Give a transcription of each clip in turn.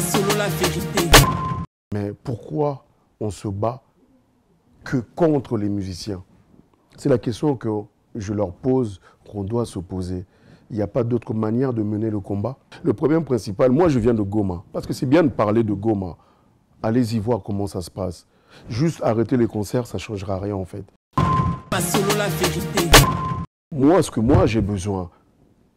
Pas selon la vérité. Mais pourquoi on se bat que contre les musiciens? C'est la question que je leur pose, qu'on doit se poser. Il n'y a pas d'autre manière de mener le combat. Le problème principal, moi je viens de Goma, parce que c'est bien de parler de Goma. Allez-y voir comment ça se passe. Juste arrêter les concerts, ça ne changera rien en fait. Pas selon la vérité. Moi, ce que moi j'ai besoin,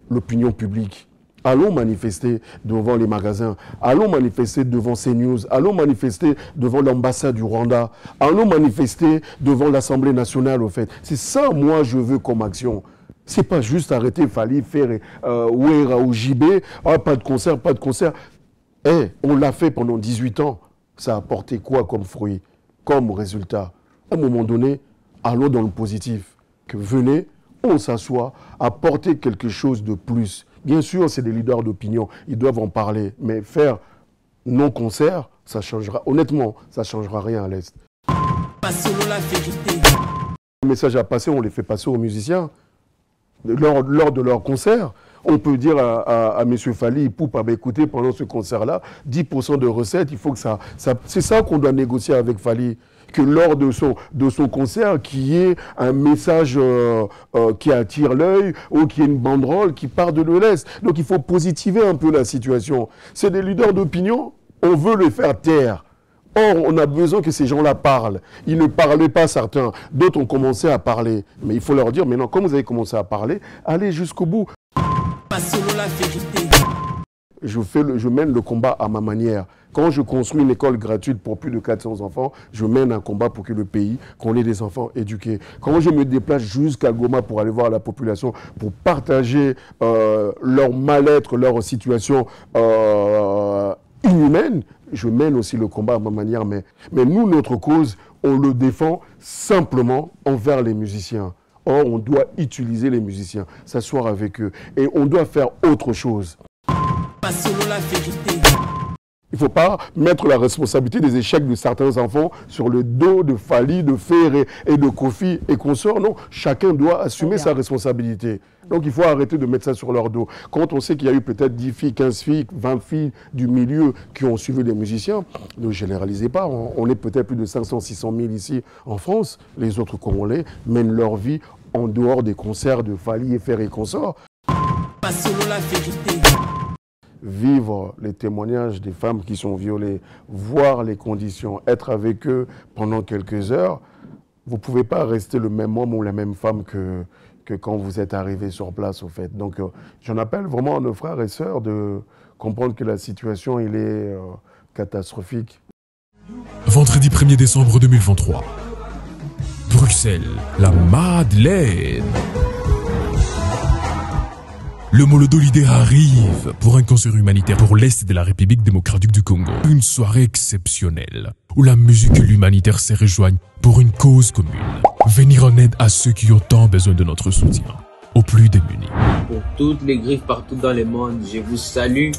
l'opinion publique. Allons manifester devant les magasins. Allons manifester devant CNews. Allons manifester devant l'ambassade du Rwanda. Allons manifester devant l'Assemblée nationale, au fait. C'est ça, moi, je veux comme action. C'est pas juste arrêter, il fallait faire Ouera ou JB. Ah, pas de concert, pas de concert. Eh, on l'a fait pendant 18 ans. Ça a apporté quoi comme fruit, comme résultat? À un moment donné, allons dans le positif. Que venez, on s'assoit, apporter quelque chose de plus. Bien sûr, c'est des leaders d'opinion, ils doivent en parler. Mais faire non-concert, ça changera. Honnêtement, ça ne changera rien à l'Est. Pas selon la vérité. Le message à passer, on les fait passer aux musiciens. Lors de leur concert, on peut dire à M. Fally, Poupa, bah, écoutez, pendant ce concert-là, 10% de recettes, il faut que ça c'est ça qu'on doit négocier avec Fally. Que lors de son concert, qu'il y ait un message qui attire l'œil ou qu'il y ait une banderole qui part de l'Est. Donc il faut positiver un peu la situation. C'est des leaders d'opinion, on veut les faire taire. Or, on a besoin que ces gens-là parlent. Ils ne parlaient pas, certains. D'autres ont commencé à parler. Mais il faut leur dire, mais non, comme vous avez commencé à parler, allez jusqu'au bout. Pas selon la vérité. Je mène le combat à ma manière. Quand je construis une école gratuite pour plus de 400 enfants, je mène un combat pour que le pays, qu'on ait des enfants éduqués. Quand je me déplace jusqu'à Goma pour aller voir la population, pour partager leur mal-être, leur situation inhumaine, je mène aussi le combat à ma manière. Mais nous, notre cause, on le défend simplement envers les musiciens. Or, on doit utiliser les musiciens, s'asseoir avec eux. Et on doit faire autre chose. Pas selon la vérité. Il ne faut pas mettre la responsabilité des échecs de certains enfants sur le dos de Fally, de Ferré et de Kofi et consorts. Non, chacun doit assumer sa responsabilité. Donc il faut arrêter de mettre ça sur leur dos. Quand on sait qu'il y a eu peut-être 10 filles, 15 filles, 20 filles du milieu qui ont suivi les musiciens, ne généralisez pas. On est peut-être plus de 500, 600 000 ici en France. Les autres Congolais mènent leur vie en dehors des concerts de Fally et Ferré et consorts. Pas selon la vérité. Vivre les témoignages des femmes qui sont violées, voir les conditions, être avec eux pendant quelques heures, vous ne pouvez pas rester le même homme ou la même femme que quand vous êtes arrivé sur place, au fait. Donc, j'en appelle vraiment à nos frères et sœurs de comprendre que la situation, il est catastrophique. Vendredi 1er décembre 2023. Bruxelles, la Madeleine. Le Molodo Leader arrive pour un concert humanitaire pour l'Est de la République démocratique du Congo. Une soirée exceptionnelle où la musique et l'humanitaire se rejoignent pour une cause commune. Venir en aide à ceux qui ont tant besoin de notre soutien, aux plus démunis. Pour toutes les griffes partout dans le monde, je vous salue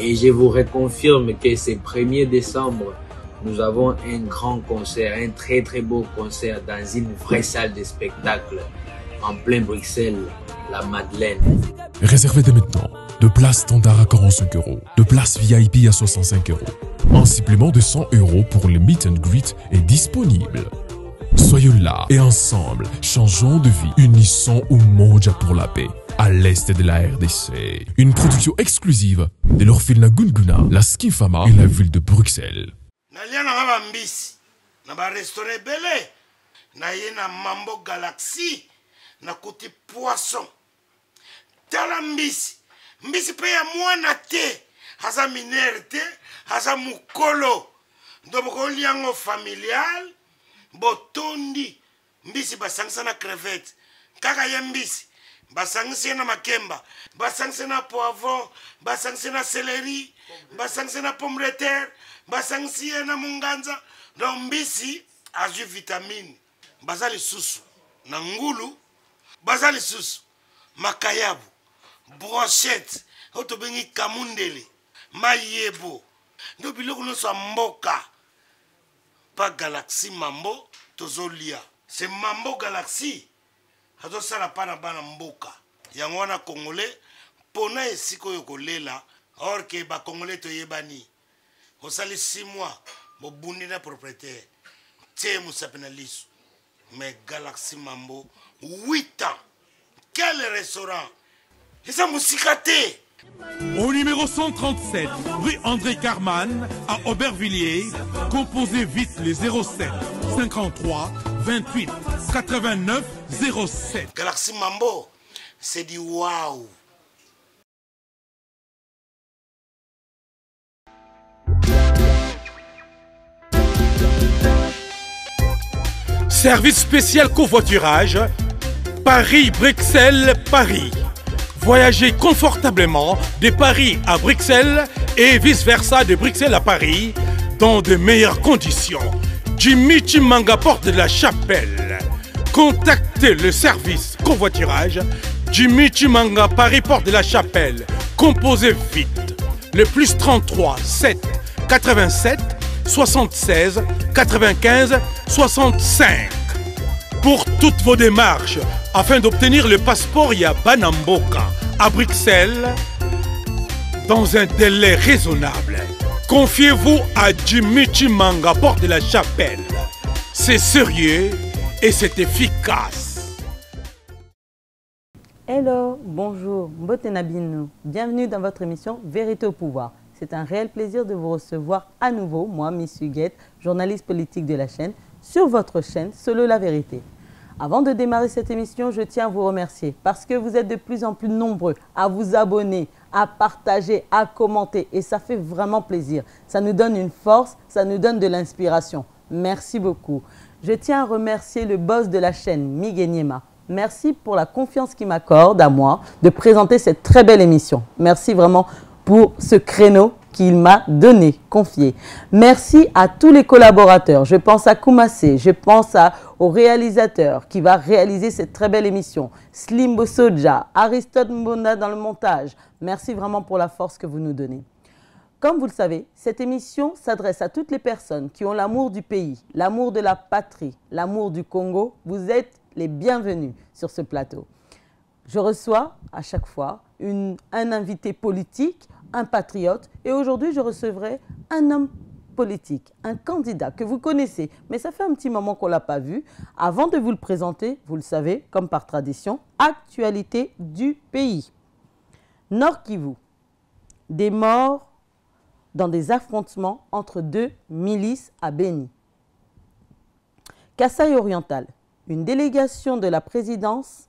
et je vous reconfirme que ce 1er décembre, nous avons un grand concert, un très très beau concert dans une vraie salle de spectacle en plein Bruxelles, la Madeleine. Réservez dès maintenant de places standard à 45 €, de places VIP à 65 €. Un supplément de 100 € pour le meet and greet est disponible. Soyons là et ensemble, changeons de vie, unissons Umoja pour la paix à l'est de la RDC. Une production exclusive de l'orphelinat Gunguna, la Skifama et la ville de Bruxelles. Mambo Galaxy na kuti poisson tala mbisi pe ya mwana te haza minere te haza mukolo ndoboko liango familial botondi mbisi basangisa na crevette kaka ya mbisi basangisa na makemba basangisa na poivron basangisa na céleri basangisa na pomme de terre basangisa na munganza donc mbisi azu vitamine bazali susu na ngulu bazali susu makayabu brochette otobengi kamundele mayebo ndo biloko nyonso mboka pa Galaxy Mambo tozolia c'est Mambo Galaxy azosala pa na bana mboka yango wana congolais pona esika oyo kolela or ke ba congolais toyebani osali 6 mois bobundi na propriétaire tie mosapi na liso mais Galaxy Mambo 8 ans quel restaurant eza mosika te. Au numéro 137, rue André Carman, à Aubervilliers, composez vite le 07 53 28 89 07. Galaxy Mambo, c'est du waouh. Service spécial covoiturage, Paris-Bruxelles, Paris. Voyagez confortablement de Paris à Bruxelles et vice-versa de Bruxelles à Paris dans de meilleures conditions. Jimmy Chimanga, porte de la Chapelle. Contactez le service covoiturage Jimmy Chimanga, Paris, porte de la Chapelle. Composez vite. Le plus 33 7 87 76 95 65. Pour toutes vos démarches, afin d'obtenir le passeport Yabanamboka à Bruxelles, dans un délai raisonnable, confiez-vous à Jimmy Chimanga, porte de la Chapelle. C'est sérieux et c'est efficace. Hello, bonjour, Mbotenabino. Bienvenue dans votre émission Vérité au pouvoir. C'est un réel plaisir de vous recevoir à nouveau, moi, Miss Huguette, journaliste politique de la chaîne, sur votre chaîne Solo la Vérité. Avant de démarrer cette émission, je tiens à vous remercier parce que vous êtes de plus en plus nombreux à vous abonner, à partager, à commenter et ça fait vraiment plaisir. Ça nous donne une force, ça nous donne de l'inspiration. Merci beaucoup. Je tiens à remercier le boss de la chaîne, Miguel Niema. Merci pour la confiance qu'il m'accorde à moi de présenter cette très belle émission. Merci vraiment pour ce créneau qu'il m'a donné, confié. Merci à tous les collaborateurs. Je pense à Koumassé, je pense au réalisateur qui va réaliser cette très belle émission. Slimbo Soja, Aristote Mbonda dans le montage. Merci vraiment pour la force que vous nous donnez. Comme vous le savez, cette émission s'adresse à toutes les personnes qui ont l'amour du pays, l'amour de la patrie, l'amour du Congo. Vous êtes les bienvenus sur ce plateau. Je reçois à chaque fois un invité politique, un patriote, et aujourd'hui je recevrai un homme politique, un candidat que vous connaissez, mais ça fait un petit moment qu'on ne l'a pas vu. Avant de vous le présenter, vous le savez, comme par tradition, actualité du pays. Nord Kivu, des morts dans des affrontements entre deux milices à Beni. Kasaï oriental, une délégation de la présidence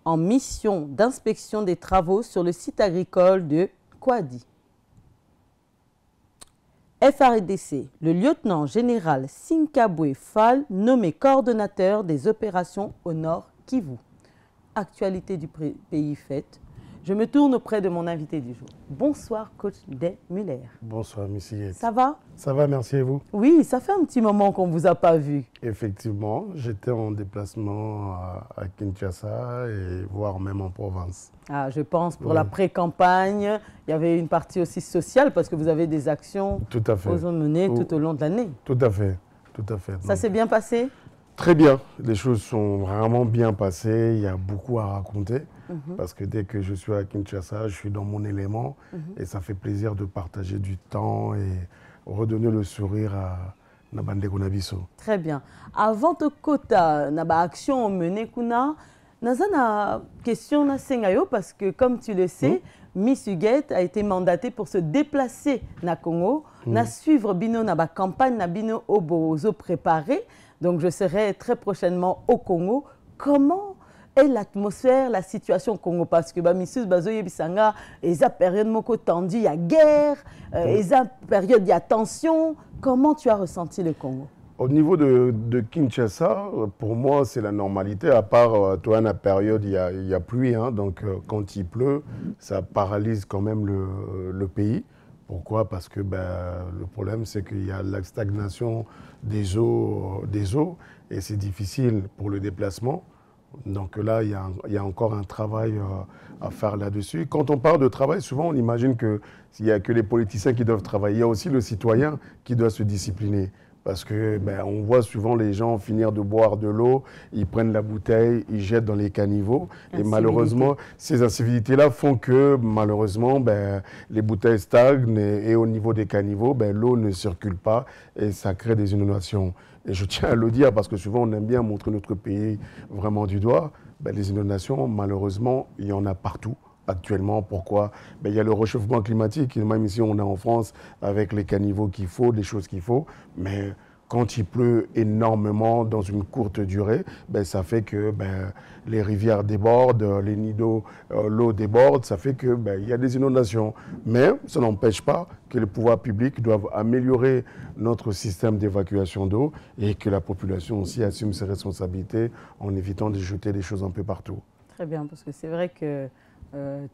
en mission d'inspection des travaux sur le site agricole de Kwadi. FARDC, le lieutenant général Sinkabwe Fall, nommé coordonnateur des opérations au Nord Kivu. Actualité du pays faite. Je me tourne auprès de mon invité du jour. Bonsoir, coach Des Muller. Bonsoir, Miss Huguette. Ça va? Ça va, merci et vous? Oui, ça fait un petit moment qu'on ne vous a pas vu. Effectivement, j'étais en déplacement à Kinshasa et voire même en province. Ah, je pense pour la pré-campagne, il y avait une partie aussi sociale parce que vous avez des actions tout à fait. Vous ont mené tout au long de l'année. Tout à fait, tout à fait. Ça s'est bien passé? Très bien, les choses sont vraiment bien passées, il y a beaucoup à raconter. Parce que dès que je suis à Kinshasa, je suis dans mon élément et ça fait plaisir de partager du temps et redonner le sourire à Nabande Konabiso. Très bien. Avant de kota naba action menée kuna, nazana question na sengayo parce que comme tu le sais, Miss Huguette a été mandatée pour se déplacer na Congo, na suivre bino naba campagne na bino obozo préparé. Donc je serai très prochainement au Congo. Comment est l'atmosphère, la situation au Congo? Parce que Missus Bazoye Bisanga, ils ont période moko tendue, il y a guerre, ils ont période, il y a tension. Comment tu as ressenti le Congo? Au niveau de Kinshasa, pour moi, c'est la normalité, à part, toi, la période, il y a pluie, hein, donc quand il pleut, ça paralyse quand même le pays. Pourquoi? Parce que le problème, c'est qu'il y a la stagnation des eaux et c'est difficile pour le déplacement. Donc là, il y a encore un travail à faire là-dessus. Quand on parle de travail, souvent on imagine qu'il n'y a que les politiciens qui doivent travailler. Il y a aussi le citoyen qui doit se discipliner. Parce que on voit souvent les gens finir de boire de l'eau, ils prennent la bouteille, ils jettent dans les caniveaux. Et malheureusement, ces incivilités-là font que malheureusement, les bouteilles stagnent et au niveau des caniveaux, l'eau ne circule pas et ça crée des inondations. Et je tiens à le dire parce que souvent on aime bien montrer notre pays vraiment du doigt. Les inondations, malheureusement, il y en a partout. Actuellement, pourquoi? Il y a le réchauffement climatique, et même ici on est en France avec les caniveaux qu'il faut, les choses qu'il faut, mais quand il pleut énormément dans une courte durée, ça fait que les rivières débordent, les nids d'eau, l'eau déborde, ça fait que y a des inondations. Mais ça n'empêche pas que les pouvoirs publics doivent améliorer notre système d'évacuation d'eau et que la population aussi assume ses responsabilités en évitant de jeter des choses un peu partout. Très bien, parce que c'est vrai que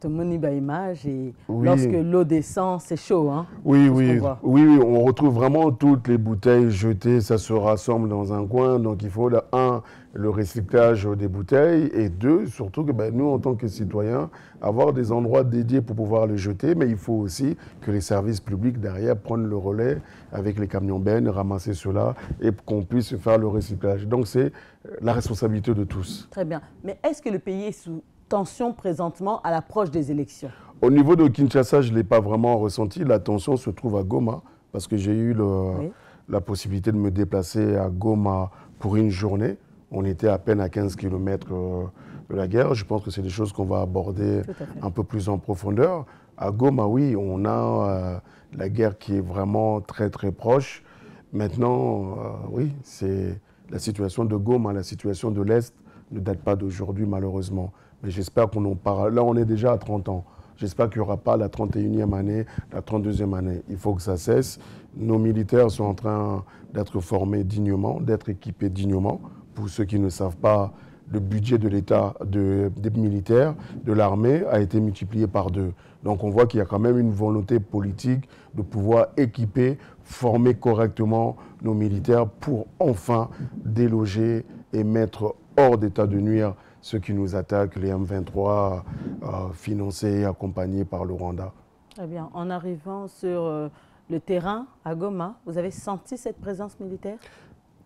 ton moniba image et lorsque l'eau descend, c'est chaud. Hein, oui, on retrouve vraiment toutes les bouteilles jetées, ça se rassemble dans un coin. Donc il faut, le recyclage des bouteilles et deux, surtout que nous, en tant que citoyens, avoir des endroits dédiés pour pouvoir les jeter. Mais il faut aussi que les services publics derrière prennent le relais avec les camions bennes, ramasser cela et qu'on puisse faire le recyclage. Donc c'est la responsabilité de tous. Très bien. Mais est-ce que le pays est sous tension présentement à l'approche des élections? Au niveau de Kinshasa, je ne l'ai pas vraiment ressenti. La tension se trouve à Goma parce que j'ai eu la possibilité de me déplacer à Goma pour une journée. On était à peine à 15 km de la guerre. Je pense que c'est des choses qu'on va aborder un peu plus en profondeur. À Goma, oui, on a la guerre qui est vraiment très très proche. Maintenant, oui, c'est la situation de Goma, la situation de l'Est ne date pas d'aujourd'hui malheureusement. Mais j'espère qu'on en parle. Là, on est déjà à 30 ans. J'espère qu'il n'y aura pas la 31e année, la 32e année. Il faut que ça cesse. Nos militaires sont en train d'être formés dignement, d'être équipés dignement. Pour ceux qui ne savent pas, le budget de l'État, des militaires, de l'armée, a été multiplié par 2. Donc on voit qu'il y a quand même une volonté politique de pouvoir équiper, former correctement nos militaires pour enfin déloger et mettre hors d'état de nuire ceux qui nous attaquent, les M23, financés et accompagnés par le Rwanda. Très bien. En arrivant sur le terrain à Goma, vous avez senti cette présence militaire?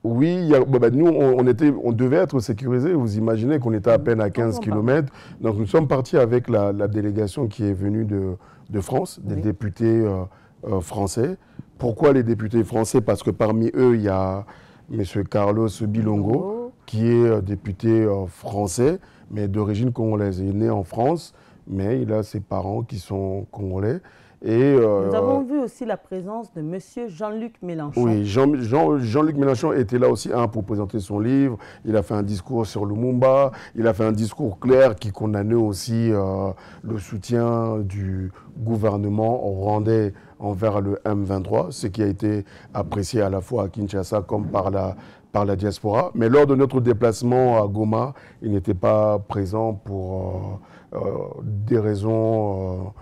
Oui, nous, on devait être sécurisés. Vous imaginez qu'on était à peine à 15 km. Donc nous sommes partis avec la délégation qui est venue de France, des députés français. Pourquoi les députés français? Parce que parmi eux, il y a M. Carlos Bilongo, qui est député français, mais d'origine congolaise. Il est né en France, mais il a ses parents qui sont congolais. Et, nous avons vu aussi la présence de M. Jean-Luc Mélenchon. Oui, Jean-Luc Mélenchon était là aussi pour présenter son livre. Il a fait un discours sur Lumumba. Il a fait un discours clair qui condamnait aussi le soutien du gouvernement rwandais envers le M23, ce qui a été apprécié à la fois à Kinshasa comme par la diaspora. Mais lors de notre déplacement à Goma, il n'était pas présent pour des raisons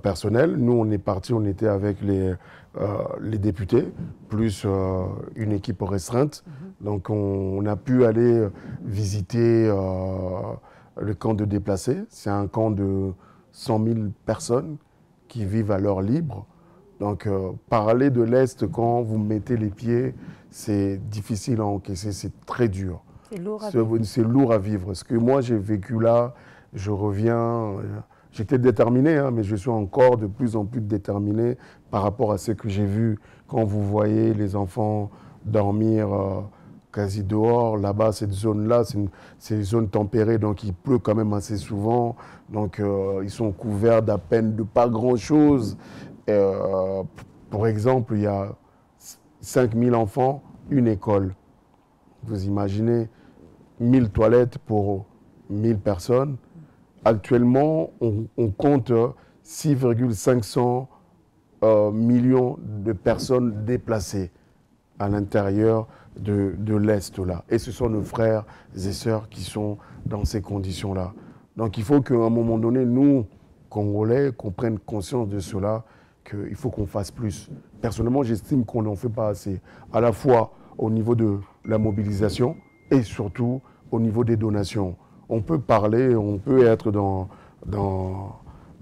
personnelles. Nous, on est partis, on était avec les députés, plus une équipe restreinte. Donc, on a pu aller visiter le camp de déplacés. C'est un camp de 100 000 personnes qui vivent à l'heure libre. Donc, parler de l'Est quand vous mettez les pieds, c'est difficile à encaisser, c'est très dur. C'est lourd à vivre. C'est lourd à vivre. Ce que moi, j'ai vécu là, je reviens. J'étais déterminé, mais je suis encore de plus en plus déterminé par rapport à ce que j'ai vu. Quand vous voyez les enfants dormir quasi dehors, là-bas, cette zone-là, c'est une zone tempérée, donc il pleut quand même assez souvent. Donc, ils sont couverts d'à peine de pas grand-chose. Pour exemple, il y a 5000 enfants, une école. Vous imaginez 1000 toilettes pour 1000 personnes. Actuellement, on compte 6,500 millions de personnes déplacées à l'intérieur de l'Est là. Et ce sont nos frères et sœurs qui sont dans ces conditions-là. Donc il faut qu'à un moment donné, nous, Congolais, qu'on prenne conscience de cela, qu'il faut qu'on fasse plus. Personnellement, j'estime qu'on n'en fait pas assez, à la fois au niveau de la mobilisation et surtout au niveau des donations. On peut parler, on peut être dans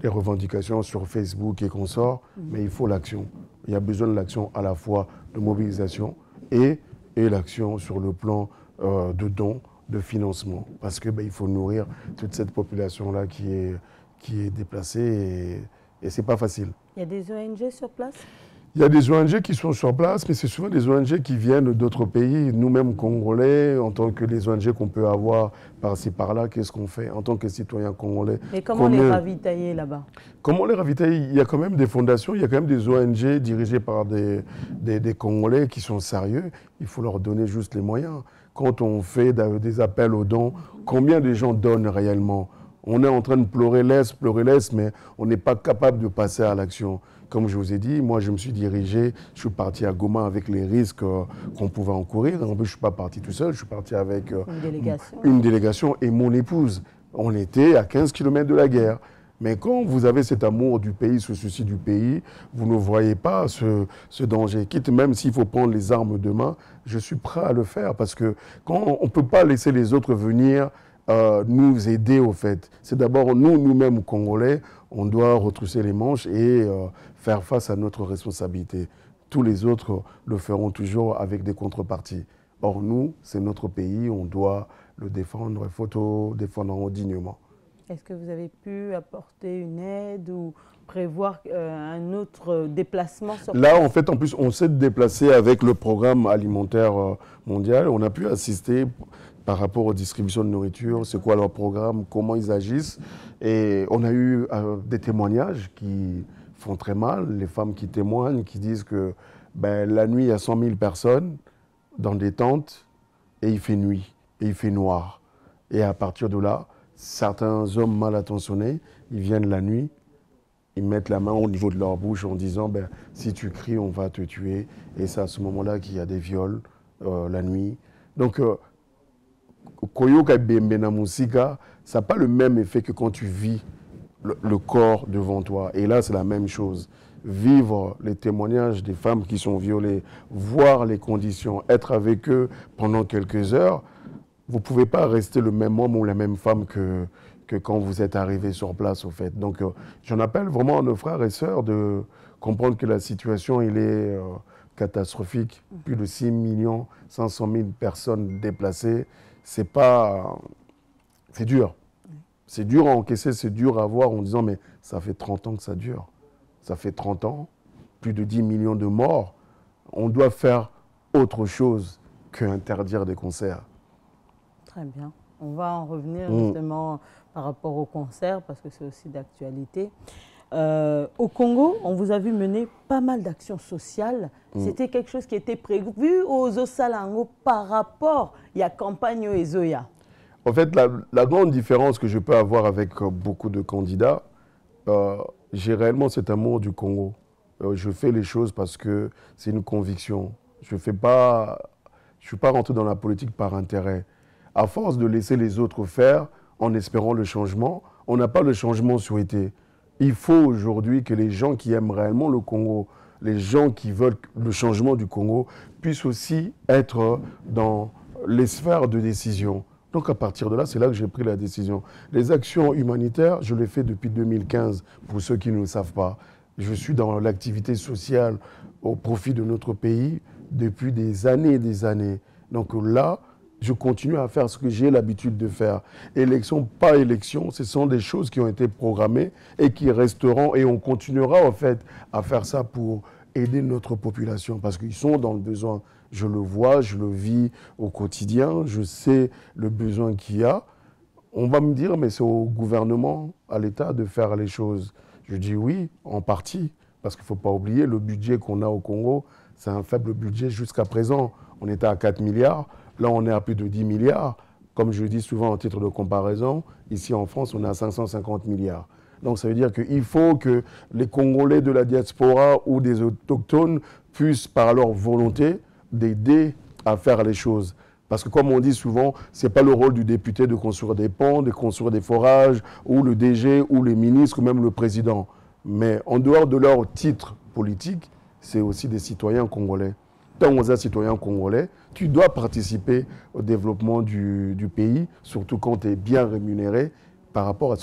les revendications sur Facebook et consorts, mais il faut l'action. Il y a besoin de l'action à la fois de mobilisation et l'action sur le plan de dons, de financement. Parce que il faut nourrir toute cette population-là qui est déplacée et ce n'est pas facile. Il y a des ONG sur place? Il y a des ONG qui sont sur place, mais c'est souvent des ONG qui viennent d'autres pays. Nous-mêmes, Congolais, en tant que les ONG qu'on peut avoir par-ci, par-là, qu'est-ce qu'on fait en tant que citoyens congolais? Mais comment les ravitailler là-bas? Comment les ravitailler? Il y a quand même des fondations, il y a quand même des ONG dirigées par des Congolais qui sont sérieux. Il faut leur donner juste les moyens. Quand on fait des appels aux dons, combien de gens donnent réellement? On est en train de pleurer laisse, mais on n'est pas capable de passer à l'action. Comme je vous ai dit, moi je me suis dirigé, je suis parti à Goma avec les risques qu'on pouvait encourir. En plus, je ne suis pas parti tout seul, je suis parti avec une délégation et mon épouse. On était à 15 km de la guerre. Mais quand vous avez cet amour du pays, ce souci du pays, vous ne voyez pas ce danger. Quitte même s'il faut prendre les armes demain, je suis prêt à le faire parce que quand on ne peut pas laisser les autres venir nous aider au fait. C'est d'abord nous-mêmes Congolais, on doit retrousser les manches et faire face à notre responsabilité. Tous les autres le feront toujours avec des contreparties. Or nous, c'est notre pays, on doit le défendre, il faut le défendre dignement. Est-ce que vous avez pu apporter une aide ou prévoir un autre déplacement sur place? Là, en fait, en plus, on s'est déplacé avec le programme alimentaire mondial. On a pu assister par rapport aux distributions de nourriture, c'est quoi leur programme, comment ils agissent. Et on a eu des témoignages qui font très mal, les femmes qui témoignent, qui disent que la nuit, il y a 100 000 personnes dans des tentes et il fait nuit, et il fait noir. Et à partir de là, certains hommes mal intentionnés, ils viennent la nuit, ils mettent la main au niveau de leur bouche en disant si tu cries, on va te tuer. Et c'est à ce moment-là qu'il y a des viols la nuit. Donc, Koyoka Bembena Musika, ça n'a pas le même effet que quand tu vis le corps devant toi. Et là, c'est la même chose. Vivre les témoignages des femmes qui sont violées, voir les conditions, être avec eux pendant quelques heures, vous ne pouvez pas rester le même homme ou la même femme que quand vous êtes arrivé sur place, au fait. Donc, j'en appelle vraiment à nos frères et sœurs de comprendre que la situation, elle est catastrophique. Plus de 6 500 000 personnes déplacées. C'est dur. C'est dur à encaisser, c'est dur à voir en disant, mais ça fait 30 ans que ça dure. Ça fait 30 ans, plus de 10 millions de morts. On doit faire autre chose qu'interdire des concerts. Très bien. On va en revenir justement par rapport aux concerts, parce que c'est aussi d'actualité. Au Congo, on vous a vu mener pas mal d'actions sociales. C'était quelque chose qui était prévu aux Osalango par rapport à la campagne Ezoya. En fait, la grande différence que je peux avoir avec beaucoup de candidats, j'ai réellement cet amour du Congo. Je fais les choses parce que c'est une conviction. Je ne suis pas rentré dans la politique par intérêt. À force de laisser les autres faire en espérant le changement, on n'a pas le changement souhaité. Il faut aujourd'hui que les gens qui aiment réellement le Congo, les gens qui veulent le changement du Congo, puissent aussi être dans les sphères de décision. Donc à partir de là, c'est là que j'ai pris la décision. Les actions humanitaires, je les fais depuis 2015, pour ceux qui ne le savent pas. Je suis dans l'activité sociale au profit de notre pays depuis des années et des années. Donc là, je continue à faire ce que j'ai l'habitude de faire. Élection, pas élection, ce sont des choses qui ont été programmées et qui resteront, et on continuera en fait à faire ça pour aider notre population parce qu'ils sont dans le besoin. Je le vois, je le vis au quotidien, je sais le besoin qu'il y a. On va me dire, mais c'est au gouvernement, à l'État de faire les choses. Je dis oui, en partie, parce qu'il ne faut pas oublier, le budget qu'on a au Congo, c'est un faible budget jusqu'à présent. On était à 4 milliards. Là, on est à plus de 10 milliards. Comme je le dis souvent en titre de comparaison, ici en France, on est à 550 milliards. Donc ça veut dire qu'il faut que les Congolais de la diaspora ou des autochtones puissent, par leur volonté, d'aider à faire les choses. Parce que comme on dit souvent, ce n'est pas le rôle du député de construire des ponts, de construire des forages, ou le DG, ou les ministres, ou même le président. Mais en dehors de leur titre politique, c'est aussi des citoyens congolais. Tant que vous êtes citoyen congolais, tu dois participer au développement du pays, surtout quand tu es bien rémunéré par rapport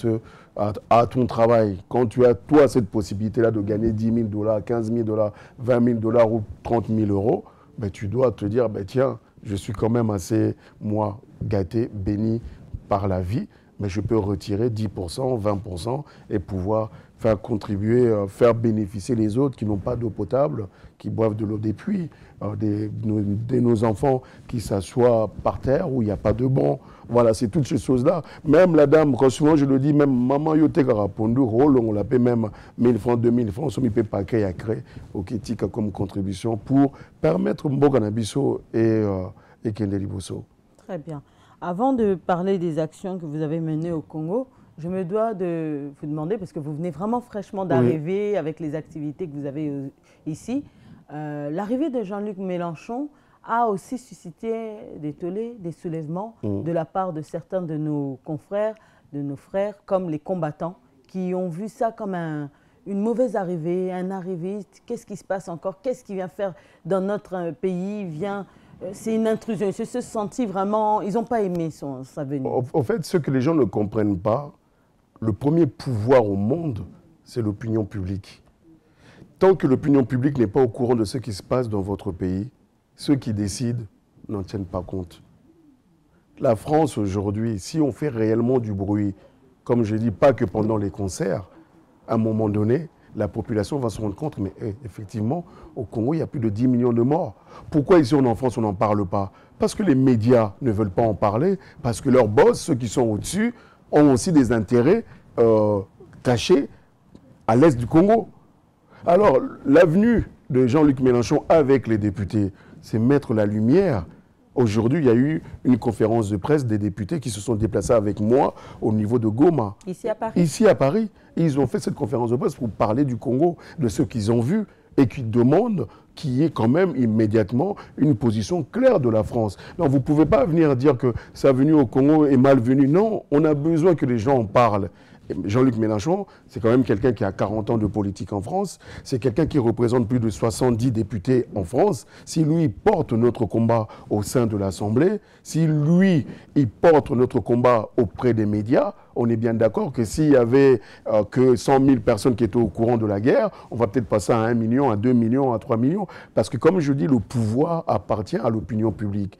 à ton travail. Quand tu as, toi, cette possibilité-là de gagner 10 000 $, 15 000 $, 20 000 $ ou 30 000 €, ben, tu dois te dire, ben, tiens, je suis quand même assez, moi, gâté, béni par la vie, mais je peux retirer 10%, 20% et pouvoir faire contribuer, faire bénéficier les autres qui n'ont pas d'eau potable, qui boivent de l'eau des puits, de nos enfants qui s'assoient par terre où il n'y a pas de banc. Voilà, c'est toutes ces choses-là. Même la dame, quand souvent je le dis, même maman yote karapondu, on l'appelle même 1000 francs, 2000 francs, on ne peut pas créer au Kitika comme contribution pour permettre Mboganabiso et Kendeliboso. Très bien. Avant de parler des actions que vous avez menées au Congo, je me dois de vous demander, parce que vous venez vraiment fraîchement d'arriver avec les activités que vous avez ici, l'arrivée de Jean-Luc Mélenchon a aussi suscité des tollés, des soulèvements de la part de certains de nos confrères, de nos frères, comme les combattants, qui ont vu ça comme une mauvaise arrivée, un arriviste. Qu'est-ce qui se passe encore? Qu'est-ce qu'il vient faire dans notre pays? C'est une intrusion. Ils se sentent vraiment... Ils n'ont pas aimé sa venue. En fait, ce que les gens ne comprennent pas, le premier pouvoir au monde, c'est l'opinion publique. Tant que l'opinion publique n'est pas au courant de ce qui se passe dans votre pays, ceux qui décident n'en tiennent pas compte. La France aujourd'hui, si on fait réellement du bruit, comme je dis, pas que pendant les concerts, à un moment donné, la population va se rendre compte, mais effectivement, au Congo, il y a plus de 10 millions de morts. Pourquoi ici en France, on n'en parle pas? Parce que les médias ne veulent pas en parler, parce que leurs boss, ceux qui sont au-dessus, ont aussi des intérêts cachés à l'est du Congo. Alors, l'avenue de Jean-Luc Mélenchon avec les députés, c'est mettre la lumière. Aujourd'hui, il y a eu une conférence de presse des députés qui se sont déplacés avec moi au niveau de Goma. Ici à Paris? Ici à Paris. Ils ont fait cette conférence de presse pour parler du Congo, de ce qu'ils ont vu et qui demandent qu'il y ait quand même immédiatement une position claire de la France. Donc vous ne pouvez pas venir dire que sa venue au Congo est malvenue. Non, on a besoin que les gens en parlent. Jean-Luc Mélenchon, c'est quand même quelqu'un qui a 40 ans de politique en France. C'est quelqu'un qui représente plus de 70 députés en France. Si lui porte notre combat au sein de l'Assemblée, si lui, il porte notre combat auprès des médias, on est bien d'accord que s'il y avait que 100 000 personnes qui étaient au courant de la guerre, on va peut-être passer à 1 million, à 2 millions, à 3 millions. Parce que comme je dis, le pouvoir appartient à l'opinion publique.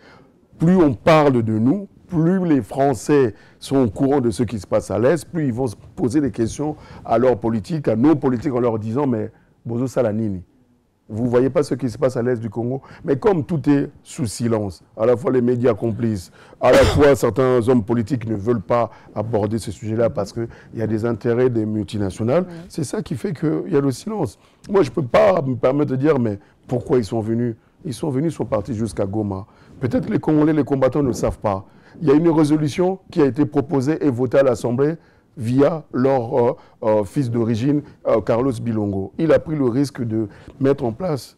Plus on parle de nous, plus les Français sont au courant de ce qui se passe à l'Est, plus ils vont se poser des questions à leurs politiques, à nos politiques, en leur disant « Mais Bozo Salanini, vous ne voyez pas ce qui se passe à l'Est du Congo ?» Mais comme tout est sous silence, à la fois les médias complices, à la fois certains hommes politiques ne veulent pas aborder ce sujet-là parce qu'il y a des intérêts des multinationales, c'est ça qui fait qu'il y a le silence. Moi, je ne peux pas me permettre de dire « Mais pourquoi ils sont venus ?» Ils sont venus, ils sont partis jusqu'à Goma. Peut-être les Congolais, les combattants ne le savent pas. Il y a une résolution qui a été proposée et votée à l'Assemblée via leur fils d'origine, Carlos Bilongo. Il a pris le risque de mettre en place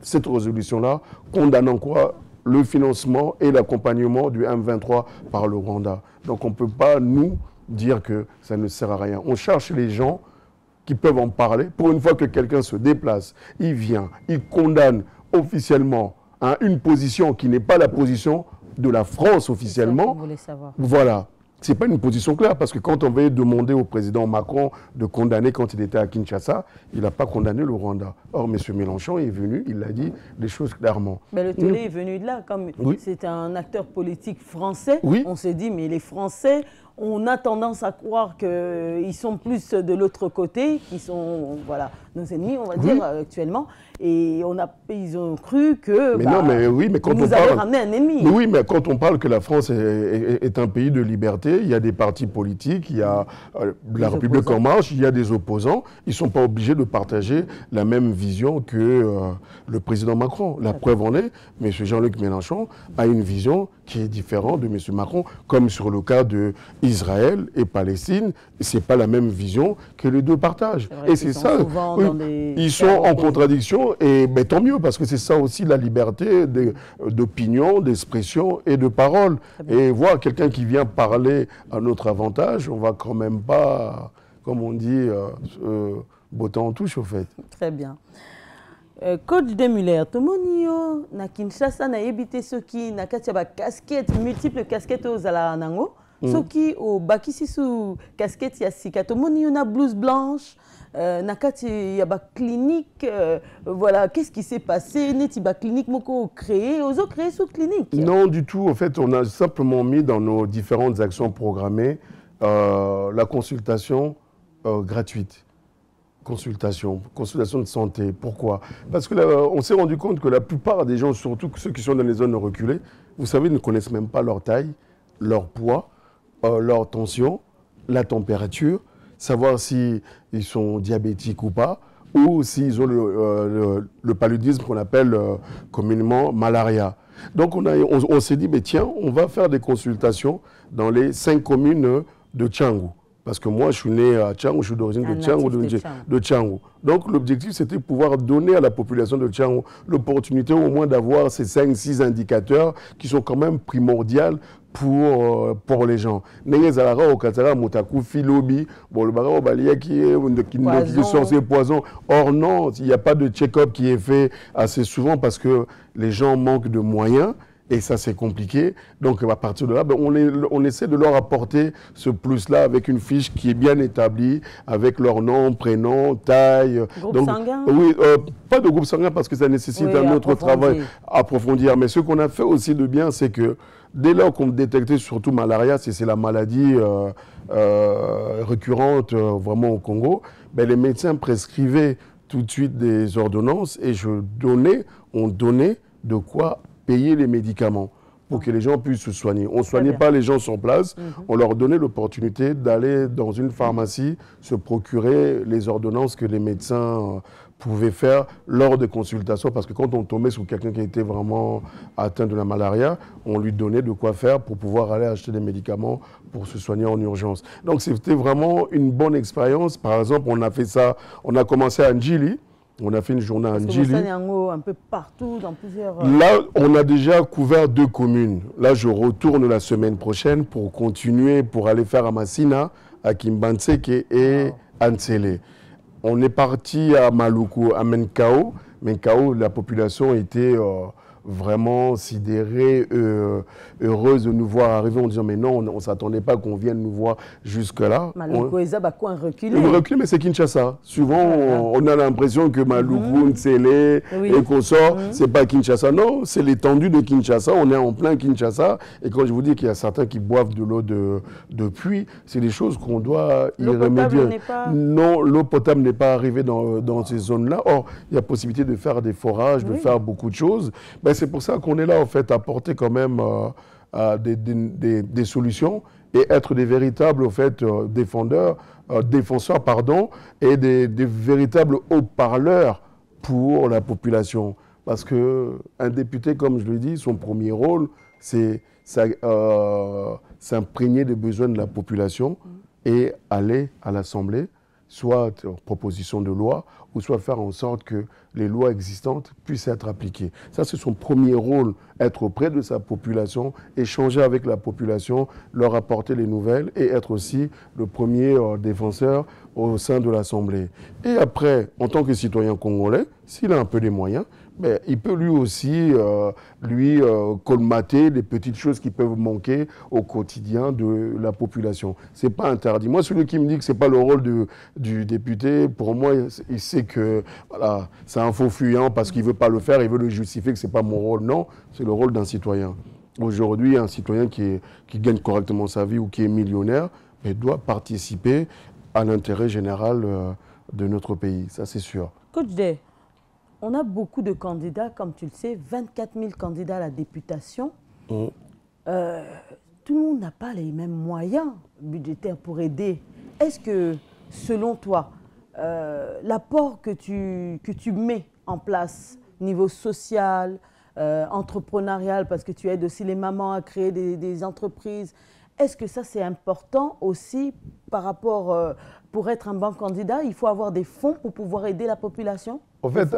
cette résolution-là, condamnant quoi? Le financement et l'accompagnement du M23 par le Rwanda. Donc on ne peut pas, nous, dire que ça ne sert à rien. On cherche les gens qui peuvent en parler. Pour une fois que quelqu'un se déplace, il vient, il condamne officiellement une position qui n'est pas la position de la France officiellement. Voilà. Ce n'est pas une position claire parce que quand on veut demander au président Macron de condamner quand il était à Kinshasa, il n'a pas condamné le Rwanda. Or, M. Mélenchon est venu, il a dit les choses clairement. Mais le tollé est venu de là. Comme c'est un acteur politique français, on s'est dit, mais les Français, on a tendance à croire qu'ils sont plus de l'autre côté, qu'ils sont nos ennemis, on va dire, actuellement. Et ils ont cru que nous avons ramené un ennemi. Mais oui, mais quand on parle que la France est un pays de liberté, il y a des partis politiques, il y a la République en marche, il y a des opposants. Ils ne sont pas obligés de partager la même vision que le président Macron. La preuve en est, M. Jean-Luc Mélenchon a une vision qui est différente de M. Macron, comme sur le cas d'Israël et Palestine. Ce n'est pas la même vision que les deux partagent. Et c'est ça. Ils sont en contradiction, et tant mieux, parce que c'est ça aussi la liberté d'opinion, d'expression et de parole. Et voir quelqu'un qui vient parler à notre avantage, on ne va quand même pas, comme on dit, botter en touche, au fait. Très bien. Coach Demuller, Tomonio, na Kinshasa, na ebité soki, na katiaba casquette, multiples casquettes aux ala nango. Soki au bakisi sous casquette ya sika to moni una blouse blanche nakati ya ba clinique voilà, qu'est-ce qui s'est passé? Neti ba clinique moko créé, ozo créé sous clinique? Non du tout, en fait, on a simplement mis dans nos différentes actions programmées la consultation gratuite. Consultation de santé. Pourquoi? Parce que on s'est rendu compte que la plupart des gens, surtout ceux qui sont dans les zones reculées, vous savez, ne connaissent même pas leur taille, leur poids, leur tension, la température, savoir s'ils sont diabétiques ou pas, ou s'ils ont le paludisme qu'on appelle communément malaria. Donc on s'est dit, mais tiens, on va faire des consultations dans les 5 communes de Tchangou. Parce que moi, je suis né à Tchangou, je suis d'origine de Tchangou. Donc l'objectif, c'était de pouvoir donner à la population de Tchangou l'opportunité au moins d'avoir ces 5-6 indicateurs qui sont quand même primordiaux pour les gens. Or non, il n'y a pas de check-up qui est fait assez souvent parce que les gens manquent de moyens. Et ça, c'est compliqué. Donc, à partir de là, ben, on essaie de leur apporter ce plus-là avec une fiche qui est bien établie, avec leur nom, prénom, taille. Groupe sanguin? Oui, pas de groupe sanguin parce que ça nécessite un autre travail à approfondir. Mais ce qu'on a fait aussi de bien, c'est que dès lors qu'on détectait surtout malaria, c'est la maladie récurrente vraiment au Congo, ben, les médecins prescrivaient tout de suite des ordonnances et on donnait de quoi payer les médicaments pour que les gens puissent se soigner. On ne soignait pas les gens sur place, on leur donnait l'opportunité d'aller dans une pharmacie se procurer les ordonnances que les médecins pouvaient faire lors des consultations, parce que quand on tombait sur quelqu'un qui était vraiment atteint de la malaria, on lui donnait de quoi faire pour pouvoir aller acheter des médicaments pour se soigner en urgence. Donc c'était vraiment une bonne expérience. Par exemple, on a fait ça, on a commencé à Ndjili. On a fait une journée à Ndjili. Un peu partout, dans plusieurs... Là, on a déjà couvert 2 communes. Là, je retourne la semaine prochaine pour continuer, pour aller faire à Massina, à Kimbanseke et à Ntsele. On est parti à Maluku, à Menkao. Menkao, la population était vraiment sidérée, heureuse de nous voir arriver en disant mais non, on ne s'attendait pas qu'on vienne nous voir jusque-là. Maluku, un reculé. Reculé, mais c'est Kinshasa. Souvent, on a l'impression que Maluku, Ntsele et qu'on sort, c'est pas Kinshasa. Non, c'est l'étendue de Kinshasa. On est en plein Kinshasa. Et quand je vous dis qu'il y a certains qui boivent de l'eau de pluie, c'est des choses qu'on doit y remédier. Non, l'eau potable n'est pas arrivée dans ces zones-là. Or, il y a possibilité de faire des forages, de faire beaucoup de choses. Ben, c'est pour ça qu'on est là, en fait, à apporter quand même des solutions et être des véritables, en fait, défenseurs, et des véritables haut-parleurs pour la population. Parce qu'un député, comme je le dis, son premier rôle, c'est s'imprégner des besoins de la population et aller à l'Assemblée, soit proposition de loi, ou soit faire en sorte que les lois existantes puissent être appliquées. Ça, c'est son premier rôle, être auprès de sa population, échanger avec la population, leur apporter les nouvelles et être aussi le premier défenseur au sein de l'Assemblée. Et après, en tant que citoyen congolais, s'il a un peu des moyens, mais il peut lui aussi colmater les petites choses qui peuvent manquer au quotidien de la population. Ce n'est pas interdit. Moi, celui qui me dit que ce n'est pas le rôle du député, pour moi, il sait que voilà, c'est un faux fuyant parce qu'il ne veut pas le faire, il veut le justifier que ce n'est pas mon rôle. Non, c'est le rôle d'un citoyen. Aujourd'hui, un citoyen qui gagne correctement sa vie ou qui est millionnaire, mais doit participer à l'intérêt général de notre pays. Ça, c'est sûr. Coach Day, on a beaucoup de candidats, comme tu le sais, 24 000 candidats à la députation. Tout le monde n'a pas les mêmes moyens budgétaires pour aider. Est-ce que, selon toi, l'apport que tu mets en place, niveau social, entrepreneurial, parce que tu aides aussi les mamans à créer des entreprises, est-ce que ça c'est important aussi par rapport, pour être un bon candidat, il faut avoir des fonds pour pouvoir aider la population? En fait,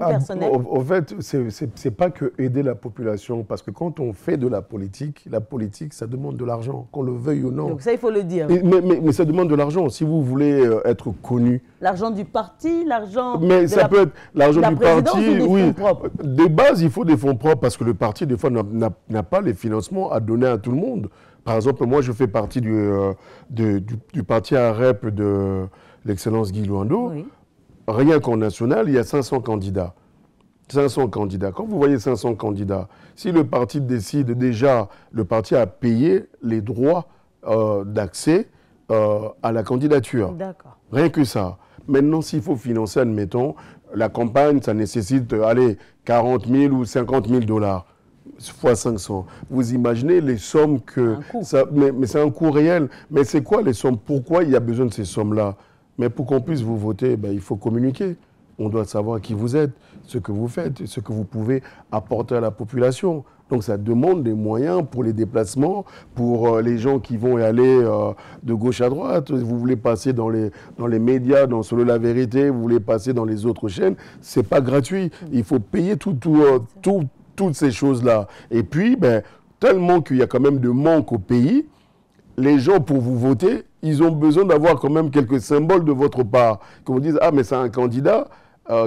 c'est pas que aider la population, parce que quand on fait de la politique, ça demande de l'argent, qu'on le veuille ou non. Donc ça, il faut le dire. Mais ça demande de l'argent. Si vous voulez être connu. L'argent du parti, l'argent. Mais ça peut être l'argent du parti, oui. De base, il faut des fonds propres, parce que le parti, des fois, n'a pas les financements à donner à tout le monde. par exemple, moi, je fais partie du parti AREP de l'excellence Guy Luando. Oui. Rien qu'en national, il y a 500 candidats. 500 candidats. Quand vous voyez 500 candidats, si le parti décide déjà, le parti a payé les droits d'accès à la candidature. D'accord. Rien que ça. Maintenant, s'il faut financer, admettons, la campagne, ça nécessite, allez, 40 000 ou 50 000 dollars. Fois 500. Vous imaginez les sommes que... Mais c'est un coût réel. Mais c'est quoi les sommes? Pourquoi il y a besoin de ces sommes-là? Mais pour qu'on puisse vous voter, ben, il faut communiquer. On doit savoir qui vous êtes, ce que vous faites, ce que vous pouvez apporter à la population. Donc ça demande des moyens pour les déplacements, pour les gens qui vont y aller de gauche à droite. Vous voulez passer dans les médias, dans Solo la Vérité, vous voulez passer dans les autres chaînes. Ce n'est pas gratuit. Il faut payer toutes ces choses-là. Et puis, ben, tellement qu'il y a quand même de manque au pays, les gens, pour vous voter, ils ont besoin d'avoir quand même quelques symboles de votre part. Qu'on vous dise, ah, mais c'est un candidat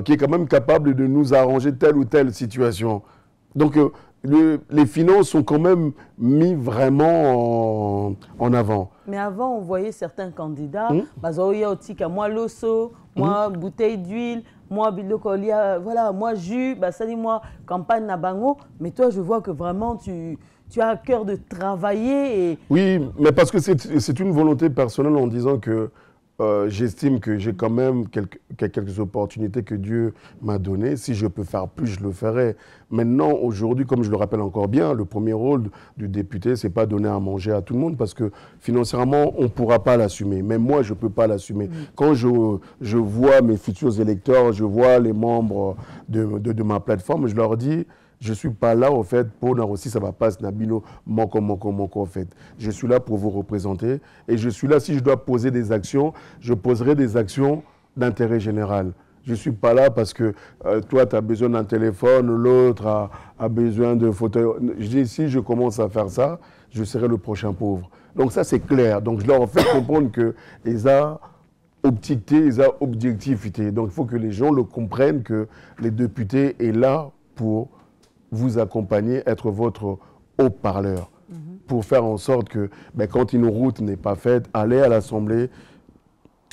qui est quand même capable de nous arranger telle ou telle situation. Donc, les finances sont quand même mis vraiment en avant. Mais avant, on voyait certains candidats, moi loso, moi bouteille d'huile, moi bilokolia, voilà, moi jus, ça dit moi campagne nabango. Mais toi, je vois que vraiment tu as à cœur de travailler. Oui, mais parce que c'est une volonté personnelle en disant que j'estime que j'ai quand même quelques opportunités que Dieu m'a données. Si je peux faire plus, je le ferai. Maintenant, aujourd'hui, comme je le rappelle encore bien, le premier rôle du député, c'est pas donner à manger à tout le monde parce que financièrement, on ne pourra pas l'assumer. Même moi, je ne peux pas l'assumer. Quand je vois mes futurs électeurs, je vois les membres de ma plateforme, je leur dis... Je ne suis pas là, au fait, pour aussi, ça va pas, Nabino, moko, en fait. Je suis là pour vous représenter. Et je suis là, si je dois poser des actions, je poserai des actions d'intérêt général. Je ne suis pas là parce que toi, tu as besoin d'un téléphone, l'autre a besoin de fauteuil. Je dis, si je commence à faire ça, je serai le prochain pauvre. Donc ça, c'est clair. Donc je leur fais comprendre qu'ils ont opticité, ils ont objectivité. Donc il faut que les gens le comprennent que les députés sont là pour vous accompagner, être votre haut-parleur, pour faire en sorte que quand une route n'est pas faite, aller à l'Assemblée,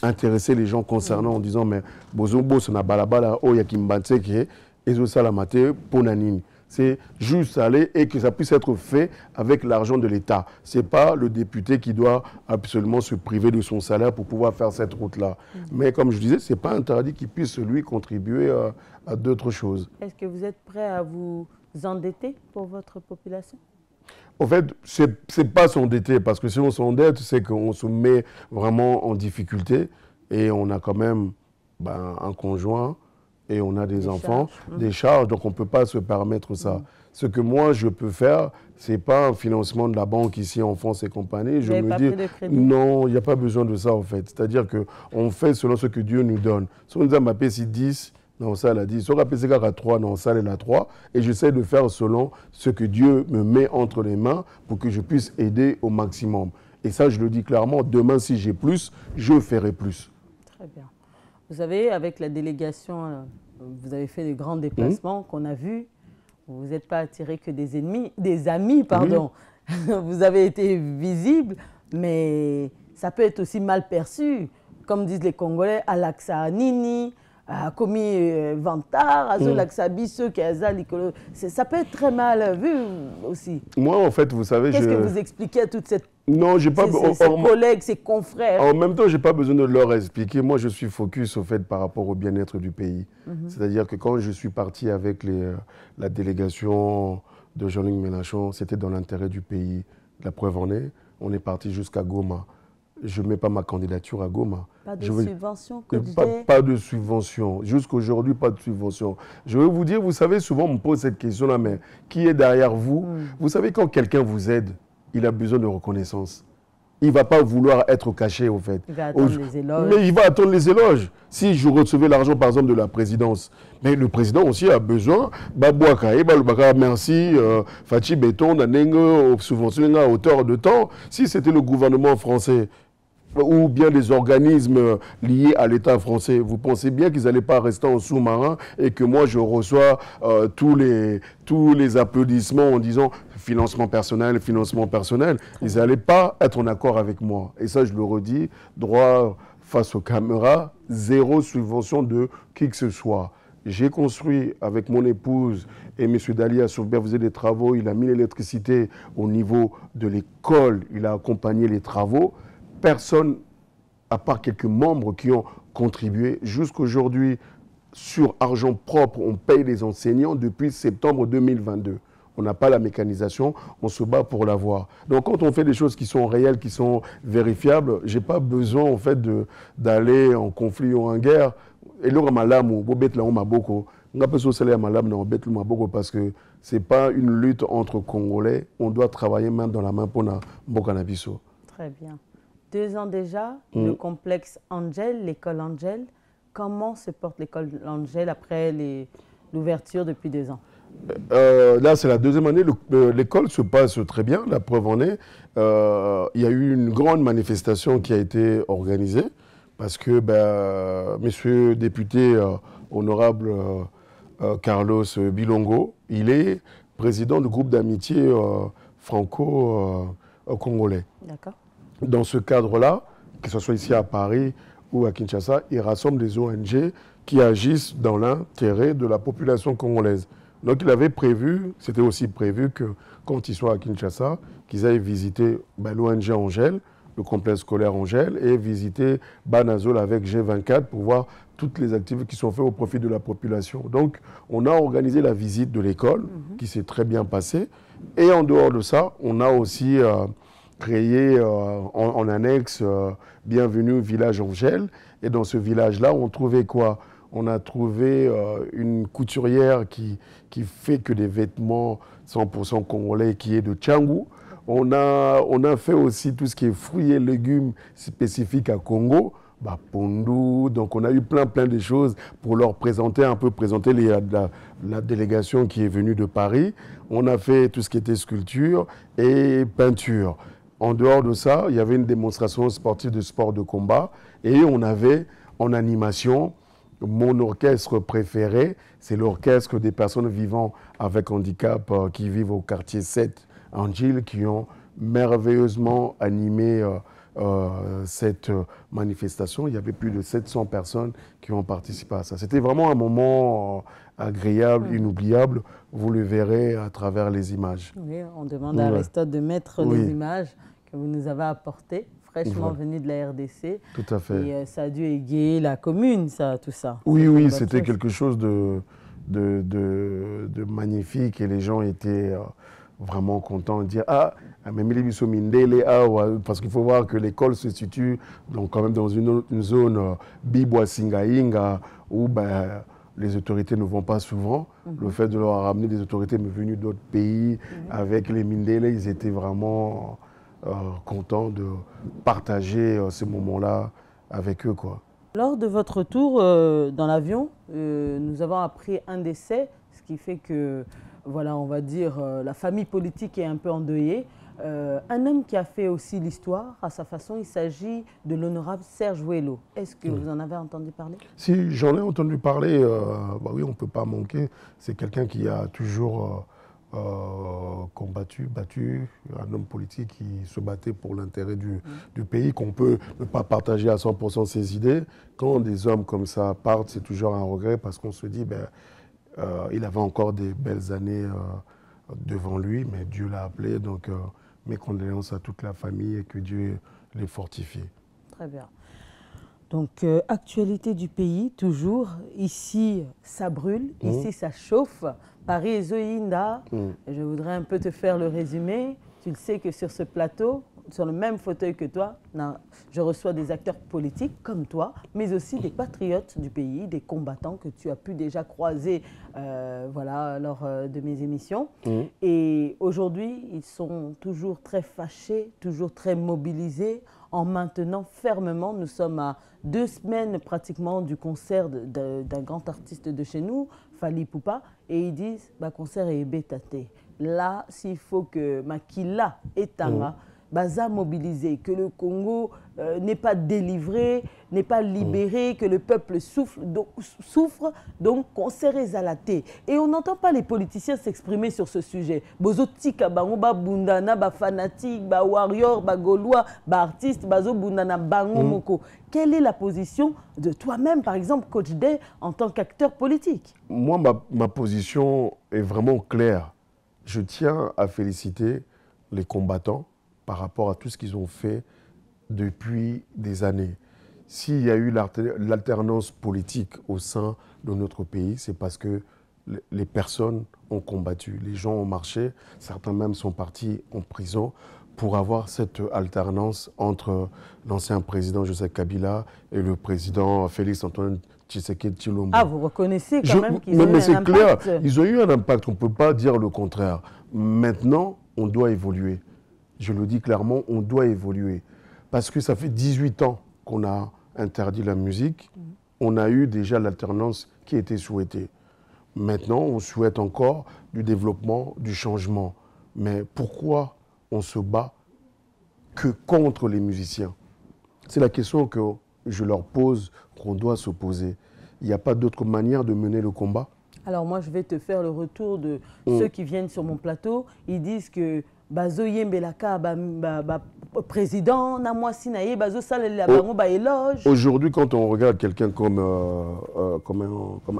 intéresser les gens concernant en disant mais bozombo sona balabala o yakimbanseke ezo salamate ponanini. C'est juste aller et que ça puisse être fait avec l'argent de l'État. Ce n'est pas le député qui doit absolument se priver de son salaire pour pouvoir faire cette route-là. Mais comme je disais, ce n'est pas interdit qu'il puisse, lui, contribuer à d'autres choses. Est-ce que vous êtes prêt à vous endetter pour votre population? En fait, ce n'est pas s'endetter, parce que si on s'endette, c'est qu'on se met vraiment en difficulté et on a quand même un conjoint et on a des enfants, des charges, donc on ne peut pas se permettre ça. Ce que moi, je peux faire, ce n'est pas un financement de la banque ici en France et compagnie. Je me dis, non, il n'y a pas besoin de ça, en fait. C'est-à-dire qu'on fait selon ce que Dieu nous donne. Si on nous a mappé 10, non, ça, elle a dit. Si on a PC à 3, non, ça, elle a 3. Et j'essaie de faire selon ce que Dieu me met entre les mains pour que je puisse aider au maximum. Et ça, je le dis clairement, demain, si j'ai plus, je ferai plus. Très bien. Vous savez, avec la délégation, vous avez fait de grands déplacements qu'on a vus. Vous n'êtes pas attiré que des amis, pardon. Vous avez été visible, mais ça peut être aussi mal perçu. Comme disent les Congolais, Alaksa Nini, commis Vantard, Azolaksabi, ceux qui ont ça peut être très mal vu aussi. Moi, en fait, vous savez, qu'est-ce que vous expliquez à toute cette... Non, j'ai pas... Ses collègues, ses confrères. En même temps, je n'ai pas besoin de leur expliquer. Moi, je suis focus, au fait, par rapport au bien-être du pays. C'est-à-dire que quand je suis parti avec la délégation de Jean-Luc Mélenchon, c'était dans l'intérêt du pays. La preuve en est, on est parti jusqu'à Goma. Je ne mets pas ma candidature à Goma. Pas de subvention, pas de subvention. Jusqu'aujourd'hui, pas de subvention. Je veux vous dire, vous savez, souvent on me pose cette question-là, mais qui est derrière vous? Vous savez, quand quelqu'un vous aide, il a besoin de reconnaissance. Il ne va pas vouloir être caché, au fait. Il va attendre les éloges. Mais il va attendre les éloges. Si je recevais l'argent, par exemple, de la présidence, mais le président aussi a besoin, merci, Fachi Béton, subventionné à hauteur de temps. Si c'était le gouvernement français, ou bien des organismes liés à l'État français, vous pensez bien qu'ils n'allaient pas rester en sous-marin et que moi je reçois tous les applaudissements en disant financement personnel, financement personnel. Ils n'allaient pas être en accord avec moi. Et ça, je le redis, droit face aux caméras, zéro subvention de qui que ce soit. J'ai construit avec mon épouse et M. Dali a supervisé des travaux, il a mis l'électricité au niveau de l'école, il a accompagné les travaux. Personne, à part quelques membres qui ont contribué, jusqu'aujourd'hui, sur argent propre, on paye les enseignants depuis septembre 2022. On n'a pas la mécanisation, on se bat pour l'avoir. Donc quand on fait des choses qui sont réelles, qui sont vérifiables, je n'ai pas besoin en fait d'aller en conflit ou en guerre. Et là, parce que ce n'est pas une lutte entre Congolais. On doit travailler main dans la main pour Mbokanabiso. Très bien. 2 ans déjà, le complexe Angel, l'école Angel. Comment se porte l'école Angel après l'ouverture depuis 2 ans? Là, c'est la 2e année. L'école se passe très bien. La preuve en est, il y a eu une grande manifestation qui a été organisée. Parce que monsieur député honorable Carlos Bilongo, il est président du groupe d'amitié franco-congolais. D'accord. Dans ce cadre-là, que ce soit ici à Paris ou à Kinshasa, il rassemble des ONG qui agissent dans l'intérêt de la population congolaise. Donc il avait prévu, c'était aussi prévu que quand ils soient à Kinshasa, qu'ils aillent visiter l'ONG Angèle, le complexe scolaire Angèle, et visiter Banazol avec G24 pour voir toutes les activités qui sont faites au profit de la population. Donc, on a organisé la visite de l'école, qui s'est très bien passée. Et en dehors de ça, on a aussi créé en annexe Bienvenue Village Angèle. Et dans ce village-là, on trouvait quoi? On a trouvé une couturière qui fait que des vêtements 100% congolais, qui est de Tchangou. On a fait aussi tout ce qui est fruits et légumes spécifiques à Congo, Pondu. Donc on a eu plein de choses pour leur présenter la délégation qui est venue de Paris. On a fait tout ce qui était sculpture et peinture. En dehors de ça, il y avait une démonstration sportive de sport de combat et on avait en animation mon orchestre préféré, c'est l'orchestre des personnes vivant avec handicap qui vivent au quartier 7 Angil, qui ont merveilleusement animé cette manifestation. Il y avait plus de 700 personnes qui ont participé à ça. C'était vraiment un moment agréable, inoubliable. Vous le verrez à travers les images. Oui, on demande à Aristote de mettre les images que vous nous avez apportées, fraîchement venues de la RDC. Tout à fait. Et ça a dû égayer la commune, tout ça. Oui, c'était quelque chose de magnifique et les gens étaient vraiment contents de dire parce qu'il faut voir que l'école se situe donc quand même dans une zone Bibwa Singainga où les autorités ne vont pas souvent. Le fait de leur ramener des autorités venues d'autres pays avec les Mindele, ils étaient vraiment contents de partager ces moments-là avec eux, quoi. Lors de votre retour dans l'avion, nous avons appris un décès, ce qui fait que, voilà, on va dire, la famille politique est un peu endeuillée. Un homme qui a fait aussi l'histoire à sa façon, il s'agit de l'honorable Serge Ouello. Est-ce que vous en avez entendu parler? Si, j'en ai entendu parler. Oui, on ne peut pas manquer. C'est quelqu'un qui a toujours battu, un homme politique qui se battait pour l'intérêt du pays, qu'on peut ne pas partager à 100% ses idées. Quand des hommes comme ça partent, c'est toujours un regret parce qu'on se dit il avait encore des belles années devant lui, mais Dieu l'a appelé. Donc, mes condoléances à toute la famille et que Dieu les fortifie. Très bien. Donc, actualité du pays, toujours. Ici, ça brûle. Ici, ça chauffe. Paris et Zoïnda, je voudrais un peu te faire le résumé. Tu le sais que sur ce plateau, sur le même fauteuil que toi, je reçois des acteurs politiques comme toi, mais aussi des patriotes du pays, des combattants que tu as pu déjà croiser lors de mes émissions. Et aujourd'hui, ils sont toujours très fâchés, toujours très mobilisés, en maintenant fermement. Nous sommes à 2 semaines pratiquement du concert d'un grand artiste de chez nous, Fally Ipupa, et ils disent concert est bétaté. Là, s'il faut que Makila et Tanga, baza mobilisé, que le Congo n'est pas délivré, n'est pas libéré, que le peuple souffre, donc concert ezalaté. Et on n'entend pas les politiciens s'exprimer sur ce sujet. Bozotika bango ba bundana ba fanatique, ba warrior, ba gaulois, ba artiste, bazo bundana bango moko. Quelle est la position de toi-même, par exemple, Coach Day, en tant qu'acteur politique? Moi, ma position est vraiment claire. Je tiens à féliciter les combattants par rapport à tout ce qu'ils ont fait depuis des années. S'il y a eu l'alternance politique au sein de notre pays, c'est parce que les personnes ont combattu, les gens ont marché, certains même sont partis en prison pour avoir cette alternance entre l'ancien président Joseph Kabila et le président Félix Antoine Tshisekedi Tshilombo. Ah, vous reconnaissez quand même qu'ils ont eu un impact. Mais c'est clair, ils ont eu un impact, on ne peut pas dire le contraire. Maintenant, on doit évoluer. Je le dis clairement, on doit évoluer. Parce que ça fait 18 ans qu'on a interdit la musique. On a eu déjà l'alternance qui était souhaitée. Maintenant, on souhaite encore du développement, du changement. Mais pourquoi on se bat que contre les musiciens? C'est la question que je leur pose, qu'on doit se poser. Il n'y a pas d'autre manière de mener le combat. Alors moi, je vais te faire le retour de ceux qui viennent sur mon plateau. Ils disent que Bazo Yembelaka, président, Namwasi Naye, Bazo Salela Bango, éloge. Aujourd'hui, quand on regarde quelqu'un comme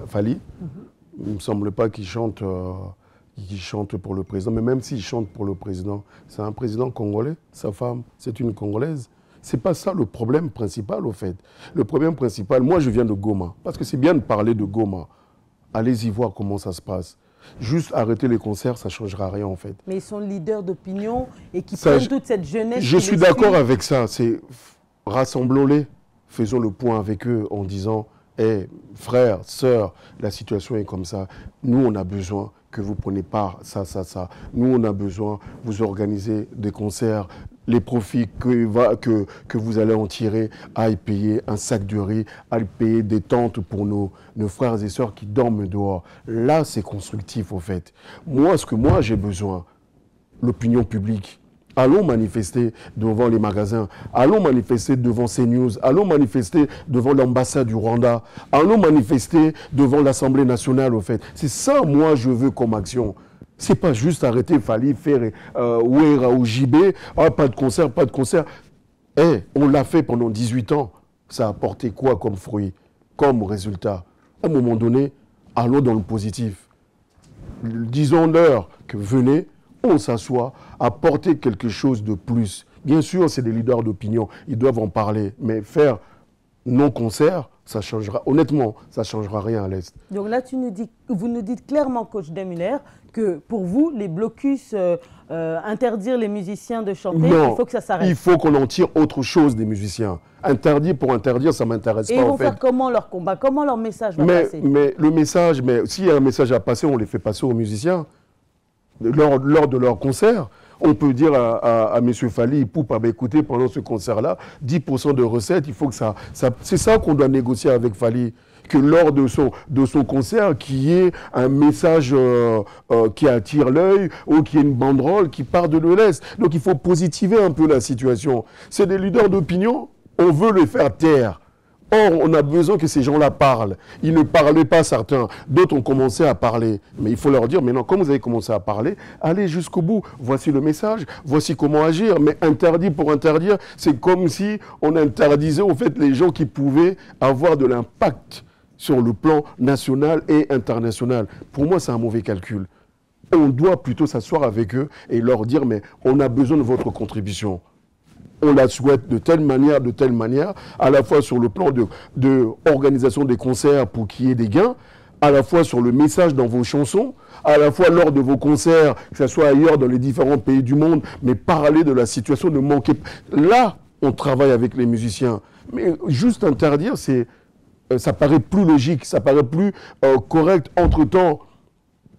Fally, il ne me semble pas qu'il chante pour le président. Mais même s'il chante pour le président, c'est un président congolais, sa femme, c'est une Congolaise. Ce n'est pas ça le problème principal, au fait. Le problème principal, moi je viens de Goma, parce que c'est bien de parler de Goma. Allez-y voir comment ça se passe. Juste arrêter les concerts, ça ne changera rien en fait. Mais ils sont leaders d'opinion et qui prennent toute cette jeunesse. Je suis d'accord avec ça. Rassemblons-les, faisons le point avec eux en disant hey, frères, sœurs, la situation est comme ça. Nous, on a besoin que vous preniez part, ça. Nous, on a besoin, vous organisez des concerts, les profits que vous allez en tirer, à y payer un sac de riz, à y payer des tentes pour nos frères et sœurs qui dorment dehors. Là, c'est constructif, au fait. Moi, ce que moi, j'ai besoin, l'opinion publique. Allons manifester devant les magasins, allons manifester devant CNews, allons manifester devant l'ambassade du Rwanda, allons manifester devant l'Assemblée nationale, au fait. C'est ça, moi, je veux comme action. C'est pas juste arrêter, Fally, faire Ouera ou JB, pas de concert, pas de concert. On l'a fait pendant 18 ans. Ça a apporté quoi comme fruit, comme résultat? À un moment donné, allons dans le positif. Disons-leur que venez, on s'assoit, apporter quelque chose de plus. Bien sûr, c'est des leaders d'opinion, ils doivent en parler, mais faire non-concert, ça changera, honnêtement, ça ne changera rien à l'Est. Donc là, vous nous dites clairement, Coach Day-Muller, que pour vous, les blocus, interdire les musiciens de chanter, non, il faut que ça s'arrête. Il faut qu'on en tire autre chose des musiciens. Interdire pour interdire, ça ne m'intéresse pas. Et ils vont faire comment leur combat? Comment leur message va passer? Mais le message, s'il y a un message à passer, on les fait passer aux musiciens. Lors de leur concert, on peut dire à M. Fally, écoutez, pendant ce concert-là, 10% de recettes, il faut que ça c'est ça qu'on doit négocier avec Fally. Que lors de son concert, qu'il y ait un message qui attire l'œil ou qu'il y ait une banderole qui part de l'Est. Donc il faut positiver un peu la situation. C'est des leaders d'opinion, on veut les faire taire. Or, on a besoin que ces gens-là parlent. Ils ne parlaient pas, certains. D'autres ont commencé à parler. Mais il faut leur dire, mais non, comme vous avez commencé à parler, allez jusqu'au bout. Voici le message, voici comment agir. Mais interdit pour interdire, c'est comme si on interdisait, au fait, les gens qui pouvaient avoir de l'impact sur le plan national et international. Pour moi, c'est un mauvais calcul. On doit plutôt s'asseoir avec eux et leur dire, mais on a besoin de votre contribution. On la souhaite de telle manière, à la fois sur le plan de organisation des concerts pour qu'il y ait des gains, à la fois sur le message dans vos chansons, à la fois lors de vos concerts, que ce soit ailleurs dans les différents pays du monde, mais parler de la situation, ne manquez pas. Là, on travaille avec les musiciens. Mais juste interdire, ça paraît plus logique, ça paraît plus correct. Entre-temps,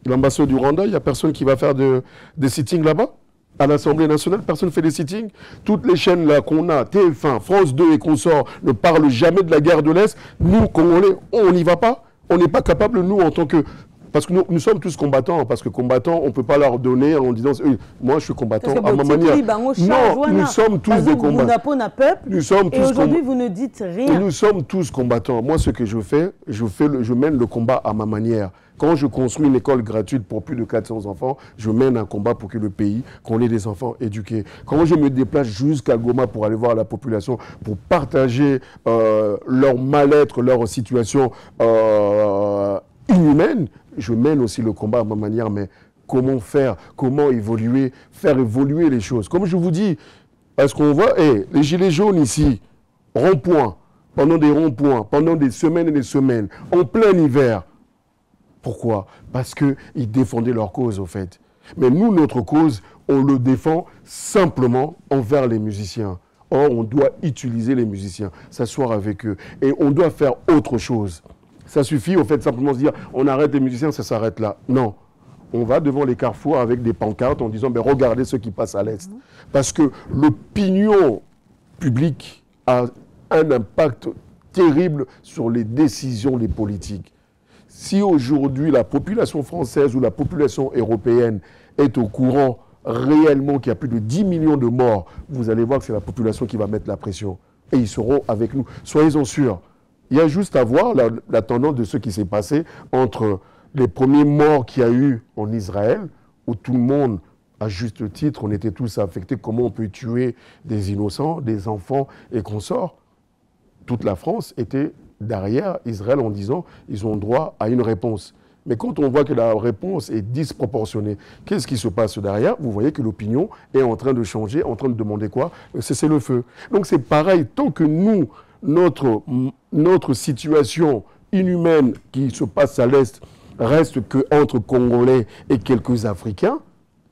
l'ambassade du Rwanda, il n'y a personne qui va faire des sittings là-bas. À l'Assemblée nationale, personne ne fait des sittings. Toutes les chaînes là qu'on a, TF1, France 2 et consorts, ne parlent jamais de la guerre de l'Est. Nous, Congolais, on n'y va pas. On n'est pas capable, nous, en tant que Parce que nous sommes tous combattants, parce que combattants, on ne peut pas leur donner en disant moi je suis combattant à ma manière. Non, nous sommes tous des combattants. Nous sommes tous. Et aujourd'hui, vous ne dites rien. Nous sommes tous combattants. Moi, ce que je fais, je mène le combat à ma manière. Quand je construis une école gratuite pour plus de 400 enfants, je mène un combat pour que le pays, qu'on ait des enfants éduqués. Quand je me déplace jusqu'à Goma pour aller voir la population, pour partager leur mal-être, leur situation inhumaine, je mène aussi le combat à ma manière. Mais comment faire, comment évoluer, faire évoluer les choses. Comme je vous dis, est-ce qu'on voit, les gilets jaunes ici, rond-point, pendant des ronds-points, pendant des semaines et des semaines, en plein hiver. Pourquoi? Parce qu'ils défendaient leur cause, au fait. Mais nous, notre cause, on le défend simplement envers les musiciens. Or, on doit utiliser les musiciens, s'asseoir avec eux. Et on doit faire autre chose. Ça suffit, au fait, simplement se dire, on arrête les musiciens, ça s'arrête là. Non. On va devant les carrefours avec des pancartes en disant, regardez ce qui passe à l'Est. Parce que l'opinion publique a un impact terrible sur les décisions des politiques. Si aujourd'hui la population française ou la population européenne est au courant réellement qu'il y a plus de 10 millions de morts, vous allez voir que c'est la population qui va mettre la pression. Et ils seront avec nous. Soyez-en sûrs. Il y a juste à voir la tendance de ce qui s'est passé entre les premiers morts qu'il y a eu en Israël, où tout le monde, à juste titre, on était tous affectés. Comment on peut tuer des innocents, des enfants et consorts? Toute la France était derrière Israël en disant ils ont droit à une réponse. Mais quand on voit que la réponse est disproportionnée, qu'est-ce qui se passe derrière? Vous voyez que l'opinion est en train de changer, en train de demander quoi? Cesser le feu. Donc c'est pareil, tant que nous, notre situation inhumaine qui se passe à l'Est reste qu'entre Congolais et quelques Africains,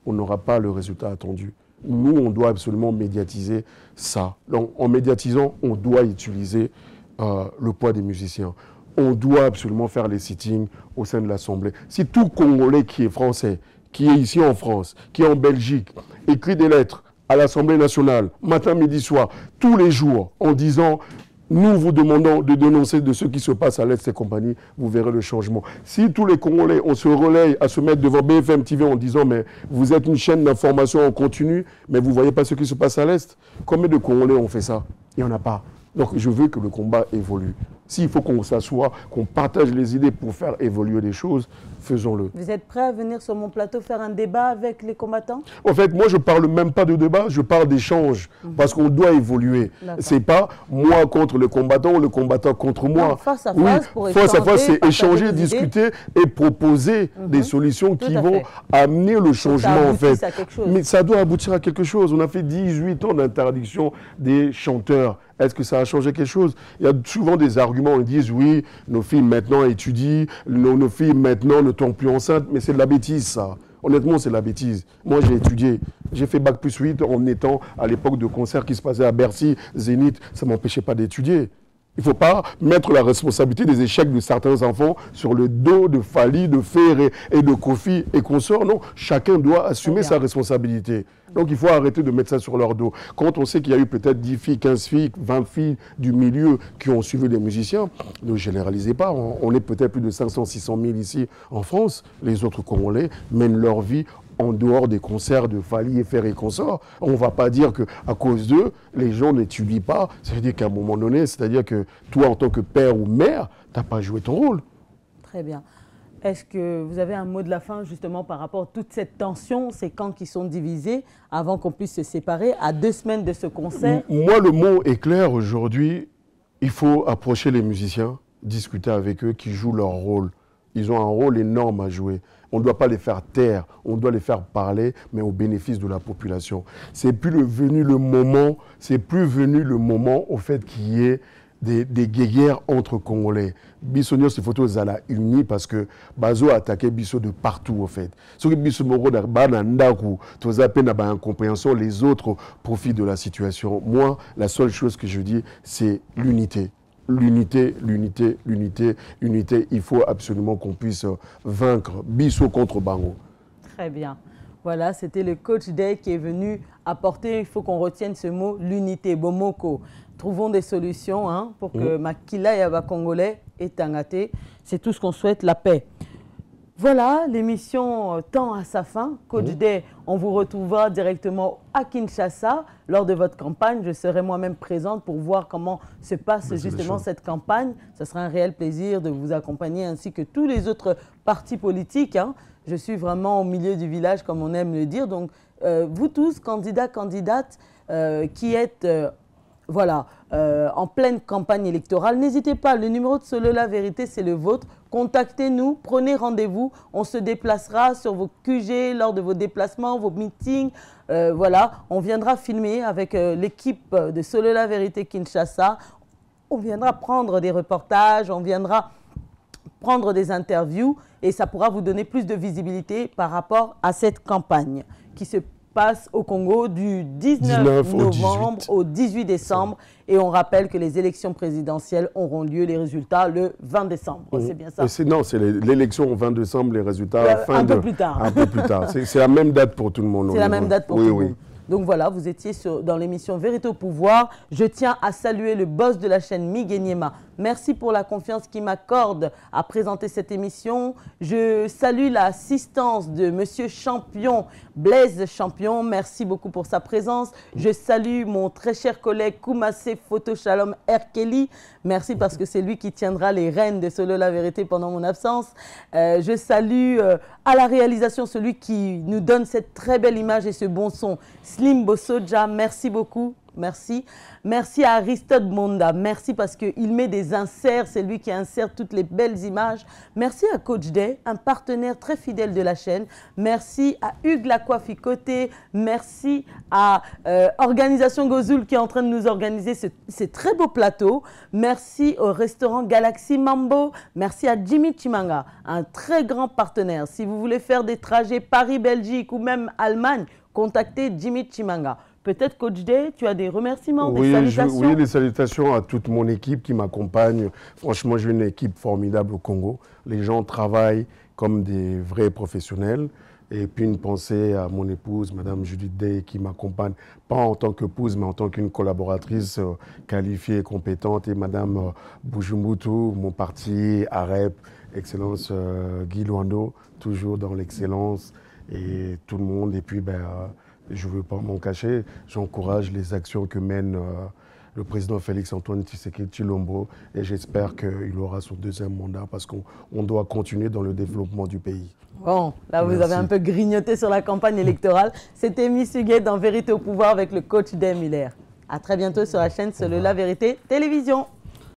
on n'aura pas le résultat attendu. Nous, on doit absolument médiatiser ça. Donc, en médiatisant, on doit utiliser le poids des musiciens. On doit absolument faire les sittings au sein de l'Assemblée. Si tout Congolais qui est français, qui est ici en France, qui est en Belgique, écrit des lettres à l'Assemblée nationale, matin, midi, soir, tous les jours, en disant « Nous vous demandons de dénoncer de ce qui se passe à l'Est et compagnie », vous verrez le changement. Si tous les Congolais, on se relaye à se mettre devant BFM TV en disant « Mais vous êtes une chaîne d'information en continu, mais vous ne voyez pas ce qui se passe à l'Est », combien de Congolais ont fait ça? Il n'y en a pas. Donc je veux que le combat évolue. S'il faut qu'on s'assoie, qu'on partage les idées pour faire évoluer les choses, faisons-le. Vous êtes prêt à venir sur mon plateau faire un débat avec les combattants? En fait, moi, je ne parle même pas de débat, je parle d'échange. Parce qu'on doit évoluer. Ce n'est pas moi contre le combattant ou le combattant contre moi. Non, face à face, pour échanger, face à face, c'est échanger, discuter et proposer des solutions qui vont amener le changement, en fait. Mais ça doit aboutir à quelque chose. On a fait 18 ans d'interdiction des chanteurs. Est-ce que ça a changé quelque chose? Il y a souvent des arguments, ils disent oui, nos filles maintenant étudient, nos filles maintenant ne tombent plus enceintes, mais c'est de la bêtise ça. Honnêtement, c'est de la bêtise. Moi, j'ai étudié. J'ai fait Bac plus 8 en étant à l'époque de concerts qui se passaient à Bercy, Zénith. Ça ne m'empêchait pas d'étudier. Il ne faut pas mettre la responsabilité des échecs de certains enfants sur le dos de Fali, de Ferré et de Kofi et consorts. Non, chacun doit assumer sa responsabilité. Donc il faut arrêter de mettre ça sur leur dos. Quand on sait qu'il y a eu peut-être 10 filles, 15 filles, 20 filles du milieu qui ont suivi les musiciens, ne généralisez pas. On est peut-être plus de 500, 600 000 ici en France. Les autres Congolais mènent leur vie en dehors des concerts de Fali et Ferré et consorts. On ne va pas dire qu'à cause d'eux, les gens n'étudient pas. C'est-à-dire qu'à un moment donné, c'est-à-dire que toi, en tant que père ou mère, tu n'as pas joué ton rôle. Très bien. Est-ce que vous avez un mot de la fin justement par rapport à toute cette tension, ces camps qui sont divisés avant qu'on puisse se séparer à 2 semaines de ce concert? Moi, le mot est clair aujourd'hui. Il faut approcher les musiciens, discuter avec eux qui jouent leur rôle. Ils ont un rôle énorme à jouer. On ne doit pas les faire taire, on doit les faire parler, mais au bénéfice de la population. C'est plus venu le moment au fait qu'il y ait des guéguerres entre Congolais. Bissonio, ces photos, Zala unis parce que Bazo a attaqué Bisso de partout, au fait. Ce que Bisso Moro n'a pas incompréhension, les autres profitent de la situation. Moi, la seule chose que je dis, c'est l'unité. L'unité, l'unité, l'unité, l'unité. Il faut absolument qu'on puisse vaincre Bisso contre Bango. Très bien. Voilà, c'était le coach Day qui est venu apporter, il faut qu'on retienne ce mot, l'unité, Bomoko. Trouvons des solutions pour que Makila Yaba Congolais et Tangaté, c'est tout ce qu'on souhaite, la paix. Voilà, l'émission tend à sa fin. Coach Day, on vous retrouvera directement à Kinshasa lors de votre campagne. Je serai moi-même présente pour voir comment se passe justement cette campagne. Ce sera un réel plaisir de vous accompagner ainsi que tous les autres partis politiques. Hein. Je suis vraiment au milieu du village, comme on aime le dire. Donc, vous tous, candidats, candidates, qui êtes... Voilà, en pleine campagne électorale. N'hésitez pas, le numéro de Solo La Vérité, c'est le vôtre. Contactez-nous, prenez rendez-vous. On se déplacera sur vos QG lors de vos déplacements, vos meetings. Voilà, on viendra filmer avec l'équipe de Solo La Vérité Kinshasa. On viendra prendre des reportages, on viendra prendre des interviews et ça pourra vous donner plus de visibilité par rapport à cette campagne qui se passe au Congo du 19 novembre au 18 décembre. Et on rappelle que les élections présidentielles auront lieu, les résultats, le 20 décembre. C'est bien ça? Non, c'est l'élection au 20 décembre, les résultats un peu plus tard. Un peu plus tard. C'est la même date pour tout le monde. C'est la même date pour tout le monde. Donc voilà, vous étiez dans l'émission Vérité au pouvoir. Je tiens à saluer le boss de la chaîne Miguenyema. Merci pour la confiance qu'il m'accorde à présenter cette émission. Je salue l'assistance de Monsieur Champion, Blaise Champion. Merci beaucoup pour sa présence. Je salue mon très cher collègue Koumassé Photo Shalom Erkeli. Merci parce que c'est lui qui tiendra les rênes de Solo La Vérité pendant mon absence. Je salue à la réalisation celui qui nous donne cette très belle image et ce bon son. Slim Bosoja, merci beaucoup. Merci. Merci à Aristote Monda. Merci parce qu'il met des inserts. C'est lui qui insère toutes les belles images. Merci à Coach Day, un partenaire très fidèle de la chaîne. Merci à Hugues Lacroix-Ficoté. Merci à Organisation Gozoul qui est en train de nous organiser ces très beaux plateaux. Merci au restaurant Galaxy Mambo. Merci à Jimmy Chimanga, un très grand partenaire. Si vous voulez faire des trajets Paris-Belgique ou même Allemagne, contactez Jimmy Chimanga. Peut-être, Coach Day, tu as des remerciements, des salutations? Oui, des salutations à toute mon équipe qui m'accompagne. Franchement, j'ai une équipe formidable au Congo. Les gens travaillent comme des vrais professionnels. Et puis une pensée à mon épouse, Madame Judith Day, qui m'accompagne, pas en tant qu'épouse, mais en tant qu'une collaboratrice qualifiée et compétente. Et Madame Boujumbutu, mon parti, AREP, Excellence Guy Luando, toujours dans l'excellence. Et tout le monde. Et puis, je ne veux pas m'en cacher, j'encourage les actions que mène le président Félix-Antoine Tshisekedi Tshilombo et j'espère qu'il aura son deuxième mandat parce qu'on doit continuer dans le développement du pays. Bon, là vous avez un peu grignoté sur la campagne électorale. C'était Miss Huguet dans Vérité au pouvoir avec le coach Day Miller. À très bientôt sur la chaîne Solo La Vérité Télévision.